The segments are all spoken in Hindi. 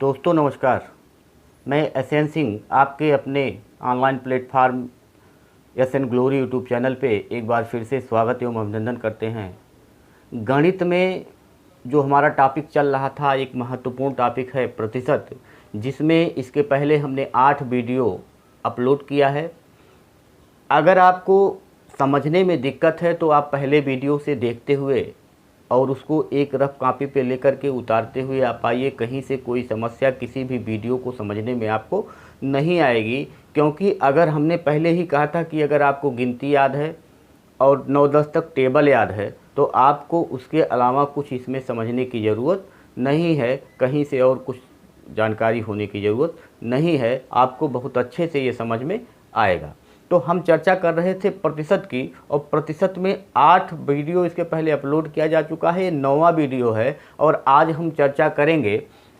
दोस्तों नमस्कार। मैं एसएन सिंह आपके अपने online platform SN glory YouTube channel पे एक बार फिर से स्वागत एवं अभिनंदन करते हैं। गणित में जो हमारा टॉपिक चल रहा था, एक महत्वपूर्ण टॉपिक है प्रतिशत, जिसमें इसके पहले हमने 8 वीडियो अपलोड किया है। अगर आपको समझने में दिक्कत है तो आप पहले वीडियो से देखते हुए और उसको एक रफ कॉपी पे लेकर के उतारते हुए आप आइए। कहीं से कोई समस्या किसी भी वीडियो को समझने में आपको नहीं आएगी, क्योंकि अगर हमने पहले ही कहा था कि अगर आपको गिनती याद है और 9-10 तक टेबल याद है तो आपको उसके अलावा कुछ इसमें समझने की ज़रूरत नहीं है, कहीं से और कुछ जानकारी होने की ज़रूरत नहीं है, आपको बहुत अच्छे से ये समझ में आएगा। तो हम चर्चा कर रहे थे प्रतिशत की, और प्रतिशत में 8 वीडियो इसके पहले अपलोड किया जा चुका है, ये 9वां वीडियो है। और आज हम चर्चा करेंगे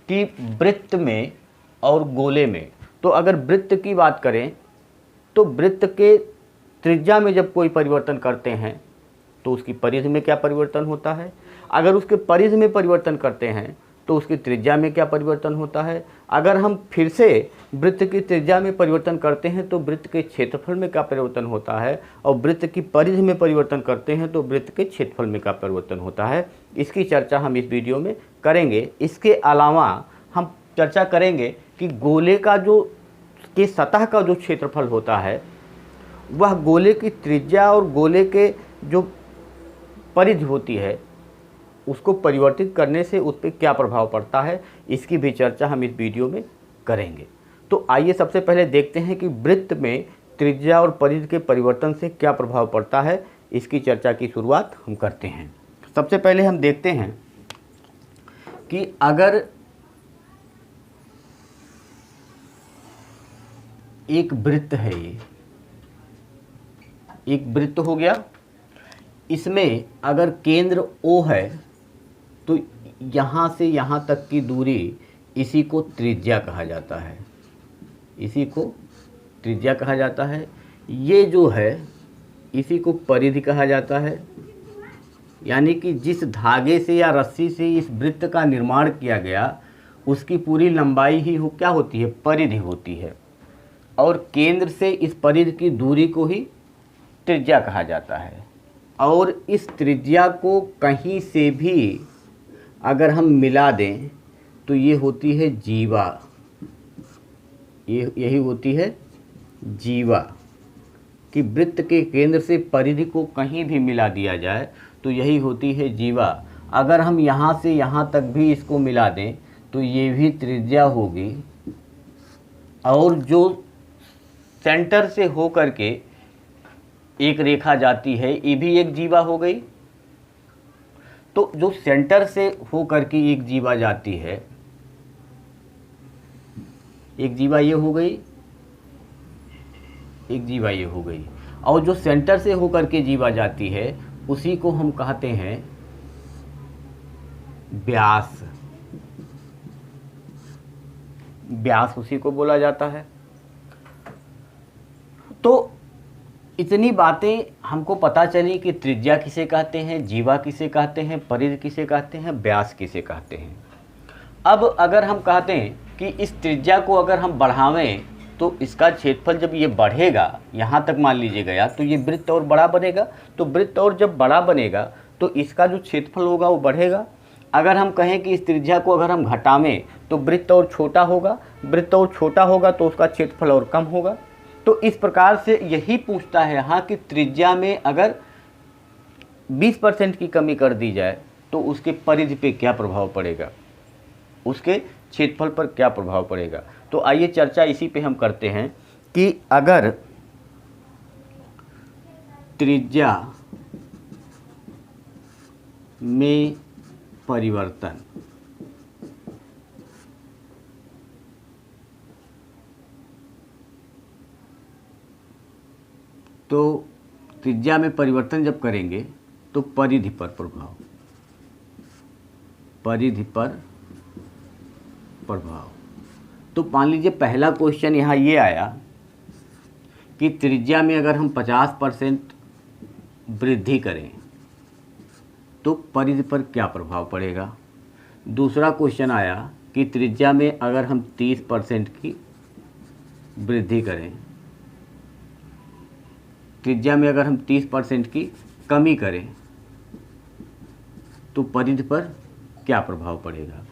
कि वृत्त में और गोले में। तो अगर वृत्त की बात करें तो वृत्त के त्रिज्या में जब कोई परिवर्तन करते हैं तो उसकी परिधि में क्या परिवर्तन होता है, अगर उसके परिधि में परिवर्तन करते हैं तो उसकी त्रिज्या में क्या परिवर्तन होता है, अगर हम फिर से वृत्त की त्रिज्या में परिवर्तन करते हैं तो वृत्त के क्षेत्रफल में क्या परिवर्तन होता है, और वृत्त की परिधि में परिवर्तन करते हैं तो वृत्त के क्षेत्रफल में क्या परिवर्तन होता है, इसकी चर्चा हम इस वीडियो में करेंगे। इसके अलावा हम चर्चा करेंगे कि गोले का जो के सतह का जो क्षेत्रफल होता है वह गोले की त्रिज्या और गोले के जो परिधि होती है उसको परिवर्तित करने से उस पर क्या प्रभाव पड़ता है, इसकी भी चर्चा हम इस वीडियो में करेंगे। तो आइए सबसे पहले देखते हैं कि वृत्त में त्रिज्या और परिधि के परिवर्तन से क्या प्रभाव पड़ता है, इसकी चर्चा की शुरुआत हम करते हैं। सबसे पहले हम देखते हैं कि अगर एक वृत्त है, ये एक वृत्त हो गया, इसमें अगर केंद्र O है तो यहाँ से यहाँ तक की दूरी, इसी को त्रिज्या कहा जाता है, इसी को त्रिज्या कहा जाता है। ये जो है इसी को परिधि कहा जाता है, यानी कि जिस धागे से या रस्सी से इस वृत्त का निर्माण किया गया उसकी पूरी लंबाई ही क्या होती है, परिधि होती है। और केंद्र से इस परिधि की दूरी को ही त्रिज्या कहा जाता है। और इस त्रिज्या को कहीं से भी अगर हम मिला दें तो ये होती है जीवा, यही होती है जीवा, कि वृत्त के केंद्र से परिधि को कहीं भी मिला दिया जाए तो यही होती है जीवा। अगर हम यहाँ से यहाँ तक भी इसको मिला दें तो ये भी त्रिज्या होगी। और जो सेंटर से हो करके एक रेखा जाती है ये भी एक जीवा हो गई। तो जो सेंटर से हो करके एक जीवा जाती है, एक जीवा ये हो गई, एक जीवा ये हो गई, और जो सेंटर से हो करके जीवा जाती है उसी को हम कहते हैं व्यास। व्यास उसी को बोला जाता है। तो इतनी बातें हमको पता चली कि त्रिज्या किसे कहते हैं, जीवा किसे कहते हैं, परिधि किसे कहते हैं, व्यास किसे कहते हैं। अब अगर हम कहते हैं कि इस त्रिज्या को अगर हम बढ़ावें तो इसका क्षेत्रफल जब ये बढ़ेगा, यहाँ तक मान लीजिए गया, तो ये वृत्त और बड़ा बनेगा। तो वृत्त और जब बड़ा बनेगा तो इसका जो क्षेत्रफल होगा वो बढ़ेगा। अगर हम कहें कि इस त्रिज्या को अगर हम घटावें तो वृत्त और छोटा होगा, वृत्त और छोटा होगा तो उसका क्षेत्रफल और कम होगा। तो इस प्रकार से यही पूछता है यहाँ कि त्रिज्या में अगर 20% की कमी कर दी जाए तो उसके परिधि पे क्या प्रभाव पड़ेगा, उसके क्षेत्रफल पर क्या प्रभाव पड़ेगा। तो आइए चर्चा इसी पे हम करते हैं कि अगर त्रिज्या में परिवर्तन तो त्रिज्या में परिवर्तन जब करेंगे तो परिधि पर प्रभाव, परिधि पर प्रभाव। तो मान लीजिए पहला क्वेश्चन यहाँ ये आया कि त्रिज्या में अगर हम 50% वृद्धि करें तो परिधि पर क्या प्रभाव पड़ेगा। दूसरा क्वेश्चन आया कि त्रिज्या में अगर हम 30% की वृद्धि करें, त्रिज्या में अगर हम 30% की कमी करें तो परिधि पर क्या प्रभाव पड़ेगा।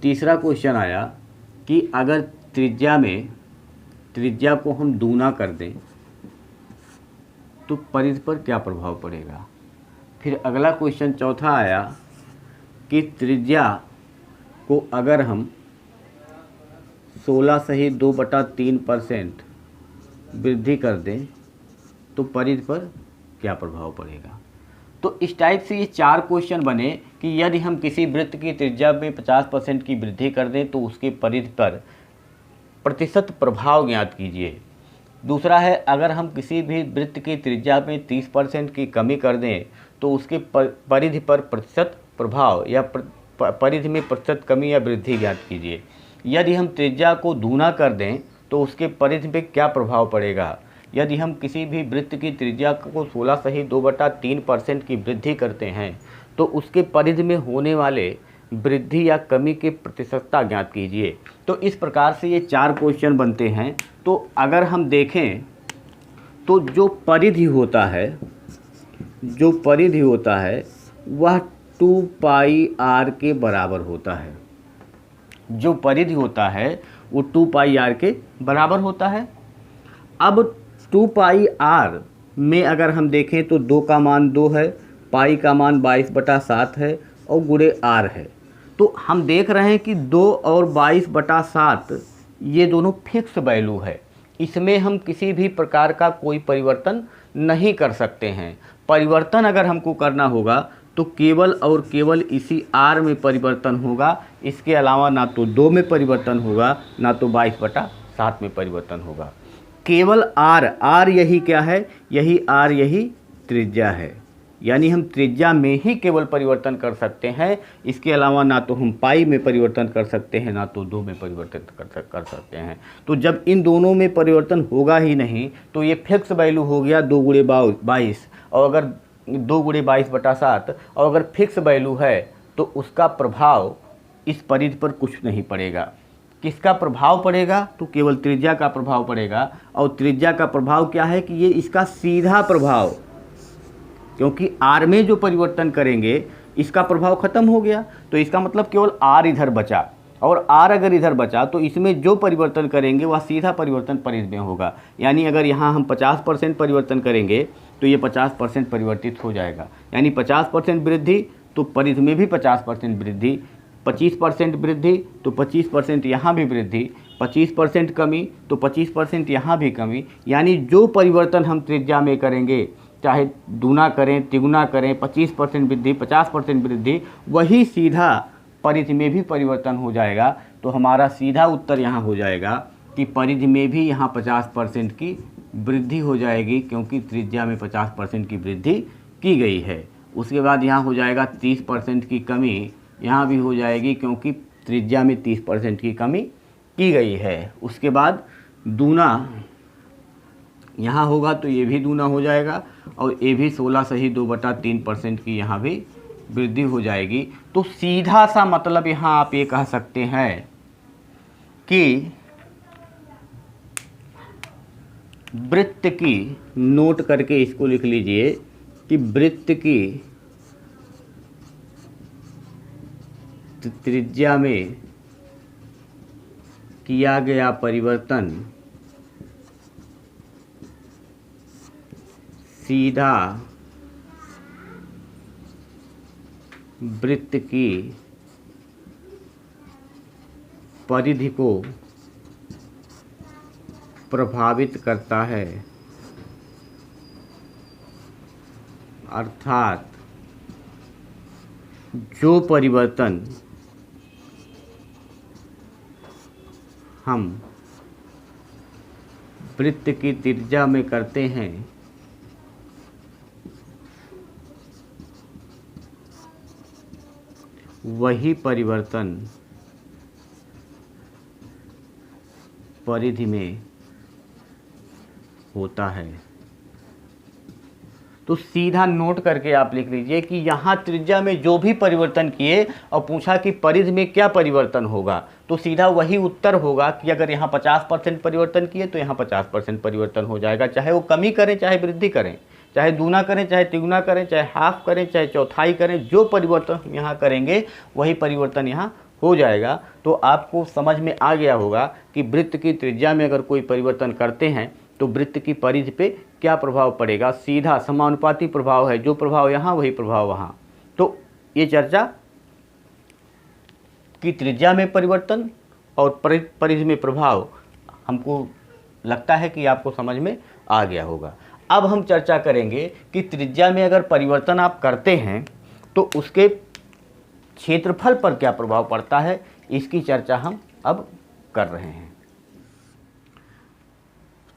तीसरा क्वेश्चन आया कि अगर त्रिज्या को हम दूना कर दें तो परिधि पर क्या प्रभाव पड़ेगा। फिर अगला क्वेश्चन चौथा आया कि त्रिज्या को अगर हम 16 सही 2/3% वृद्धि कर दें तो परिधि पर क्या प्रभाव पड़ेगा। तो इस टाइप से ये 4 क्वेश्चन बने कि यदि हम किसी वृत्त की त्रिज्या में 50% की वृद्धि कर दें तो उसके परिधि पर प्रतिशत प्रभाव ज्ञात कीजिए। दूसरा है अगर हम किसी भी वृत्त की त्रिज्या में 30% की कमी कर दें तो उसके परिधि पर प्रतिशत प्रभाव या परिधि में प्रतिशत कमी या वृद्धि ज्ञात कीजिए। यदि हम त्रिज्या को दूना कर दें तो उसके परिधि पे क्या प्रभाव पड़ेगा। यदि हम किसी भी वृत्त की त्रिज्या को 16 सही 2/3% की वृद्धि करते हैं तो उसके परिधि में होने वाले वृद्धि या कमी के प्रतिशतता ज्ञात कीजिए। तो इस प्रकार से ये 4 क्वेश्चन बनते हैं। तो अगर हम देखें तो जो परिधि होता है वह 2πr के बराबर होता है। जो परिधि होता है वो 2πr के बराबर होता है। अब 2πr में अगर हम देखें तो 2 का मान 2 है, पाई का मान 22/7 है और गुणे r है। तो हम देख रहे हैं कि 2 और 22/7 ये दोनों फिक्स वैल्यू है। इसमें हम किसी भी प्रकार का कोई परिवर्तन नहीं कर सकते हैं। परिवर्तन अगर हमको करना होगा तो केवल और केवल इसी r में परिवर्तन होगा। इसके अलावा ना तो 2 में परिवर्तन होगा ना तो 22/7 में परिवर्तन होगा। केवल r यही क्या है, यही r यही त्रिज्या है। यानी हम त्रिज्या में ही केवल परिवर्तन कर सकते हैं। इसके अलावा ना तो हम पाई में परिवर्तन कर सकते हैं ना तो 2 में परिवर्तन कर सकते हैं। तो जब इन दोनों में परिवर्तन होगा ही नहीं तो ये फिक्स वैल्यू हो गया 2 गुणे 22। और अगर 2 गुणे 22/7 और अगर फिक्स वैल्यू है तो उसका प्रभाव इस परिधि पर कुछ नहीं पड़ेगा। किसका प्रभाव पड़ेगा तो केवल त्रिज्या का प्रभाव पड़ेगा। और त्रिज्या का प्रभाव क्या है कि ये इसका सीधा प्रभाव, क्योंकि r में जो परिवर्तन करेंगे इसका प्रभाव खत्म हो गया। तो इसका मतलब केवल r इधर बचा और r अगर इधर बचा तो इसमें जो परिवर्तन करेंगे वह सीधा परिवर्तन परिधि में होगा। यानी अगर यहाँ हम 50% परिवर्तन करेंगे तो ये 50% परिवर्तित हो जाएगा। यानी 50% वृद्धि तो परिधि में भी 50% वृद्धि, 25% वृद्धि तो 25% यहाँ भी वृद्धि, 25% कमी तो 25% यहाँ भी कमी। यानी जो परिवर्तन हम त्रिज्या में करेंगे, चाहे दूना करें तिगुना करें, 25% वृद्धि 50% वृद्धि, वही सीधा परिधि में भी परिवर्तन हो जाएगा। तो हमारा सीधा उत्तर यहाँ हो जाएगा कि परिधि में भी यहाँ 50% की वृद्धि हो जाएगी, क्योंकि त्रिज्या में 50% की वृद्धि की गई है। उसके बाद यहाँ हो जाएगा 30% की कमी, यहाँ भी हो जाएगी क्योंकि त्रिज्या में 30% की कमी की गई है। उसके बाद दूना यहाँ होगा तो ये भी दूना हो जाएगा और ये भी 16 सही 2/3% की यहाँ भी वृद्धि हो जाएगी। तो सीधा सा मतलब यहाँ आप ये कह सकते हैं कि वृत्त की, नोट करके इसको लिख लीजिए कि वृत्त की त्रिज्या में किया गया परिवर्तन सीधा वृत्त की परिधि को प्रभावित करता है। अर्थात जो परिवर्तन हम वृत्त की त्रिज्या में करते हैं वही परिवर्तन परिधि में होता है। तो सीधा नोट करके आप लिख लीजिए कि यहाँ त्रिज्या में जो भी परिवर्तन किए और पूछा कि परिधि में क्या परिवर्तन होगा, तो सीधा वही उत्तर होगा कि अगर यहाँ 50% परिवर्तन किए तो यहाँ 50% परिवर्तन हो जाएगा, चाहे वो कमी करें चाहे वृद्धि करें, चाहे दूना करें चाहे तिगुना करें, चाहे हाफ करें चाहे चौथाई करें, जो परिवर्तन यहाँ करेंगे वही परिवर्तन यहाँ हो जाएगा। तो आपको समझ में आ गया होगा कि वृत्त की त्रिज्या में अगर कोई परिवर्तन करते हैं तो वृत्त की परिधि पे क्या प्रभाव पड़ेगा। सीधा समानुपाती प्रभाव है, जो प्रभाव यहाँ वही प्रभाव वहाँ। तो ये चर्चा कि त्रिज्या में परिवर्तन और परिधि में प्रभाव हमको लगता है कि आपको समझ में आ गया होगा। अब हम चर्चा करेंगे कि त्रिज्या में अगर परिवर्तन आप करते हैं तो उसके क्षेत्रफल पर क्या प्रभाव पड़ता है, इसकी चर्चा हम अब कर रहे हैं।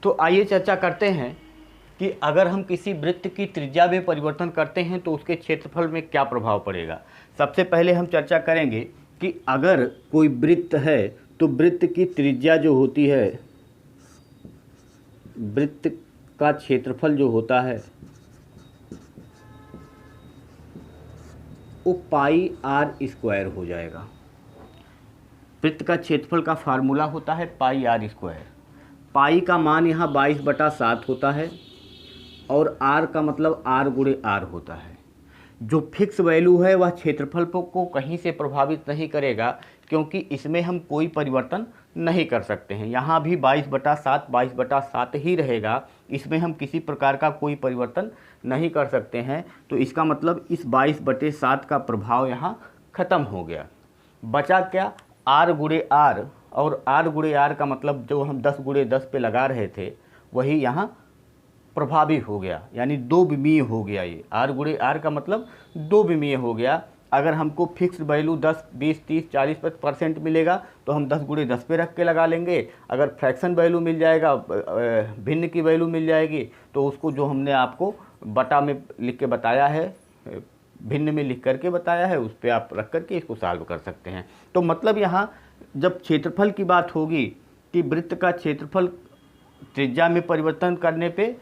तो आइए चर्चा करते हैं कि अगर हम किसी वृत्त की त्रिज्या में परिवर्तन करते हैं तो उसके क्षेत्रफल में क्या प्रभाव पड़ेगा। सबसे पहले हम चर्चा करेंगे कि अगर कोई वृत्त है तो वृत्त की त्रिज्या जो होती है, वृत्त का क्षेत्रफल जो होता है वो पाई आर स्क्वायर हो जाएगा। वृत्त का क्षेत्रफल का फार्मूला होता है पाई आर स्क्वायर। पाई का मान यहाँ 22/7 होता है और आर का मतलब आर गुणे आर होता है। जो फिक्स वैल्यू है वह क्षेत्रफल को कहीं से प्रभावित नहीं करेगा, क्योंकि इसमें हम कोई परिवर्तन नहीं कर सकते हैं। यहाँ भी 22/7 ही रहेगा, इसमें हम किसी प्रकार का कोई परिवर्तन नहीं कर सकते हैं। तो इसका मतलब इस 22/7 का प्रभाव यहाँ ख़त्म हो गया। बचा क्या, आर गुणे आर, और आर गुणे आर का मतलब जो हम 10/10 पे लगा रहे थे वही यहाँ प्रभावी हो गया, यानी दो विमीय हो गया। ये आर गुणे आर का मतलब दो विमीय हो गया। अगर हमको फिक्स वैल्यू 10, 20, 30, 40% मिलेगा तो हम 10/10 पे रख के लगा लेंगे। अगर फ्रैक्शन वैल्यू मिल जाएगा, भिन्न की वैल्यू मिल जाएगी, तो उसको जो हमने आपको बटा में लिख के बताया है, भिन्न में लिख करके बताया है, उस पर आप रख करके इसको सॉल्व कर सकते हैं। तो मतलब यहाँ जब क्षेत्रफल की बात होगी कि वृत्त का क्षेत्रफल त्रिज्या में परिवर्तन करने पे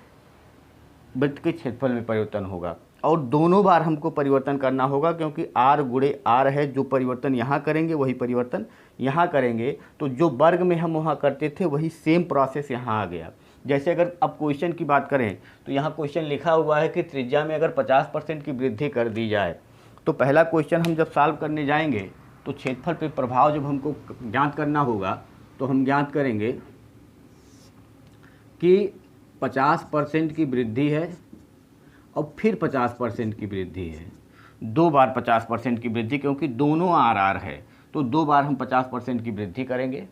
वृत्त के क्षेत्रफल में परिवर्तन होगा, और दोनों बार हमको परिवर्तन करना होगा, क्योंकि आर गुणे आर है। जो परिवर्तन यहाँ करेंगे वही परिवर्तन यहाँ करेंगे। तो जो वर्ग में हम वहाँ करते थे वही सेम प्रोसेस यहाँ आ गया। जैसे अगर अब क्वेश्चन की बात करें तो यहाँ क्वेश्चन लिखा हुआ है कि त्रिज्या में अगर 50% की वृद्धि कर दी जाए, तो पहला क्वेश्चन हम जब सॉल्व करने जाएंगे तो क्षेत्रफल पे प्रभाव जब हमको ज्ञात करना होगा तो हम ज्ञात करेंगे कि 50% की वृद्धि है और फिर 50% की वृद्धि है। दो बार 50% की वृद्धि, क्योंकि दोनों आर आर है, तो दो बार हम 50% की वृद्धि करेंगे।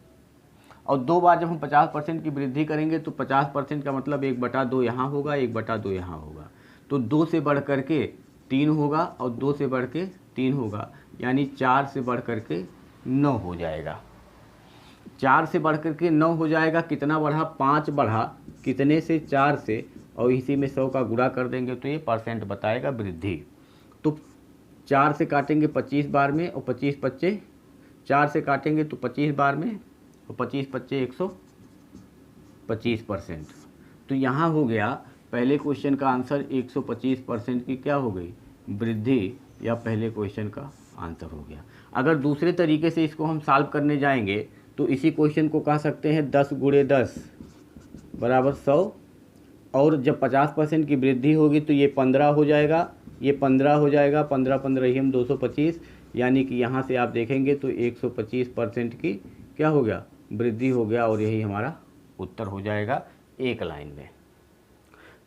और दो बार जब हम 50% की वृद्धि करेंगे तो 50% का मतलब 1/2 यहाँ होगा, 1/2 यहाँ होगा। तो 2 से बढ़ करके 3 होगा और 2 से बढ़ के 3 होगा, यानी 4 से बढ़ करके 9 हो जाएगा। 4 से बढ़ करके 9 हो जाएगा। कितना बढ़ा, 5 बढ़ा, कितने से, 4 से, और इसी में 100 का गुणा कर देंगे तो ये परसेंट बताएगा वृद्धि। तो 4 से काटेंगे 25 बार में, और 25 25, 4 से काटेंगे तो 25 बार में, और 25 25 125%। तो यहाँ हो गया पहले क्वेश्चन का आंसर 125% की क्या हो गई, वृद्धि, या पहले क्वेश्चन का आंसर हो गया। अगर दूसरे तरीके से इसको हम सॉल्व करने जाएंगे तो इसी क्वेश्चन को कह सकते हैं 10 × 10 बराबर 100, और जब 50% की वृद्धि होगी तो ये 15 हो जाएगा, ये 15 हो जाएगा, 15 15 ही हम 225, यानी कि यहाँ से आप देखेंगे तो 125% की क्या हो गया, वृद्धि हो गया, और यही हमारा उत्तर हो जाएगा एक लाइन में।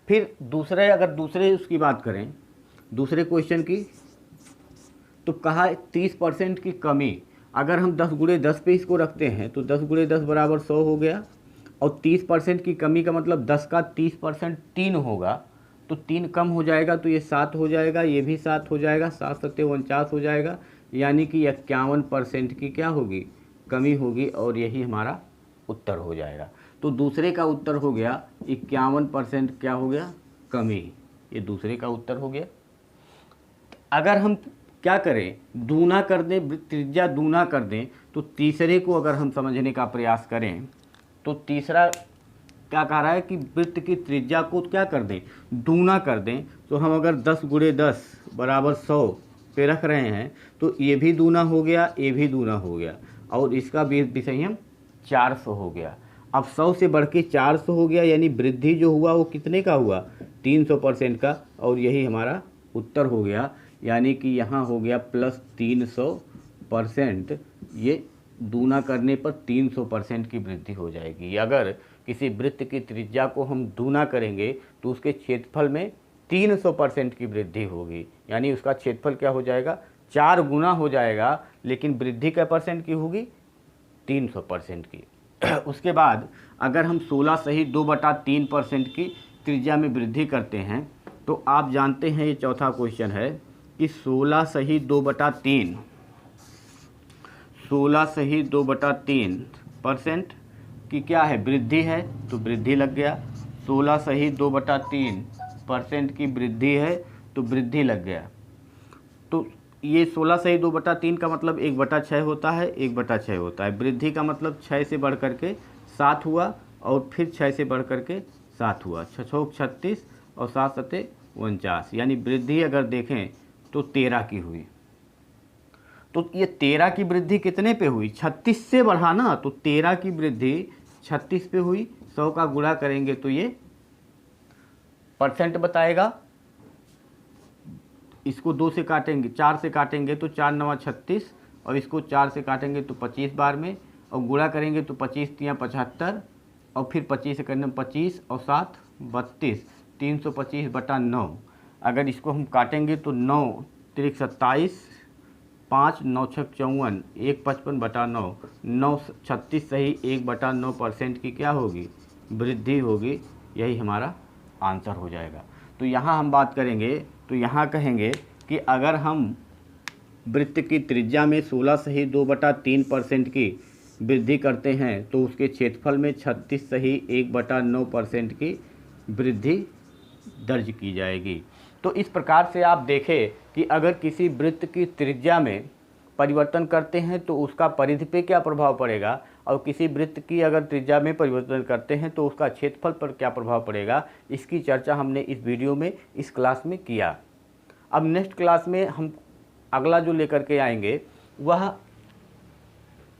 फिर दूसरे, अगर दूसरे उसकी बात करें, दूसरे क्वेश्चन की, तो कहा 30% की कमी। अगर हम 10 × 10 पे इसको रखते हैं तो 10 × 10 बराबर 100 हो गया, और 30% की कमी का मतलब 10 का 30% 3 होगा, तो 3 कम हो जाएगा तो ये 7 हो जाएगा, ये भी 7 हो जाएगा, 7 7 49 हो जाएगा, यानी कि 51% की क्या होगी, कमी होगी, और यही हमारा उत्तर हो जाएगा। तो दूसरे का उत्तर हो गया 51% क्या हो गया, कमी, ये दूसरे का उत्तर हो गया। अगर हम क्या करें, दूना कर दें, त्रिज्या दूना कर दें, तो तीसरे को अगर हम समझने का प्रयास करें तो तीसरा क्या कह रहा है कि वृत्त की त्रिज्या को क्या कर दें, दूना कर दें। तो हम अगर 10 × 10 = 100 पे रख रहे हैं तो ये भी दूना हो गया, ये भी दूना हो गया, और इसका भी विषयम 400 हो गया। अब 100 से बढ़ के 400 हो गया, यानी वृद्धि जो हुआ वो कितने का हुआ, 300% का, और यही हमारा उत्तर हो गया। यानी कि यहाँ हो गया +300%। ये दूना करने पर 300% की वृद्धि हो जाएगी। अगर किसी वृत्त की त्रिज्या को हम दूना करेंगे तो उसके क्षेत्रफल में 300% की वृद्धि होगी, यानी उसका क्षेत्रफल क्या हो जाएगा, 4 गुना हो जाएगा, लेकिन वृद्धि क्या परसेंट की होगी, 300% की। उसके बाद अगर हम 16 सही 2/3% की त्रिज्या में वृद्धि करते हैं तो आप जानते हैं, ये चौथा क्वेश्चन है कि 16 सही 2/3 16 की क्या है, वृद्धि है, तो वृद्धि लग गया। 16 सही 2/3% की वृद्धि है तो वृद्धि लग गया। तो ये 16 सही 2/3 का मतलब 1/6 होता है, 1/6 होता है। वृद्धि का मतलब 6 से बढ़ करके 7 हुआ, और फिर 6 से बढ़ करके 7 हुआ, 6 × 36 और 7 × 7 = 49। यानी वृद्धि अगर देखें तो 13 की हुई। तो ये 13 की वृद्धि कितने पे हुई, 36 से बढ़ा ना, तो 13 की वृद्धि 36 पे हुई। 100 का गुणा करेंगे तो ये परसेंट बताएगा। इसको 2 से काटेंगे, 4 से काटेंगे तो 4 × 9 = 36, और इसको 4 से काटेंगे तो 25 बार में, और गुणा करेंगे तो 25 × 3 = 75, और फिर 25 से करने में 25 और 7 = 32, 325/9। अगर इसको हम काटेंगे तो 9 × 3 = 27, 5 × 9 = 54, 155/9, 9 36 सही 1/9% की क्या होगी, वृद्धि होगी। यही हमारा आंसर हो जाएगा। तो यहाँ हम बात करेंगे, तो यहाँ कहेंगे कि अगर हम वृत्त की त्रिज्या में 16 सही 2/3% की वृद्धि करते हैं तो उसके क्षेत्रफल में 36 सही 1/9% की वृद्धि दर्ज की जाएगी। तो इस प्रकार से आप देखें कि अगर किसी वृत्त की त्रिज्या में परिवर्तन करते हैं तो उसका परिधि पे क्या प्रभाव पड़ेगा, और किसी वृत्त की अगर त्रिज्या में परिवर्तन करते हैं तो उसका क्षेत्रफल पर क्या प्रभाव पड़ेगा, इसकी चर्चा हमने इस वीडियो में, इस क्लास में किया। अब नेक्स्ट क्लास में हम अगला जो लेकर के आएंगे वह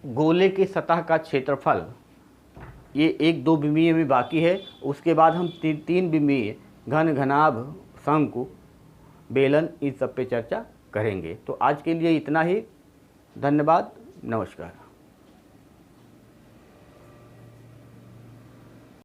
गोले की सतह का क्षेत्रफल। ये 1-2 विमीय में बाकी है, उसके बाद हम 3 विमीय घन, घनाभ, शंकु, बेलन, इन सब पे चर्चा करेंगे। तो आज के लिए इतना ही। धन्यवाद, नमस्कार।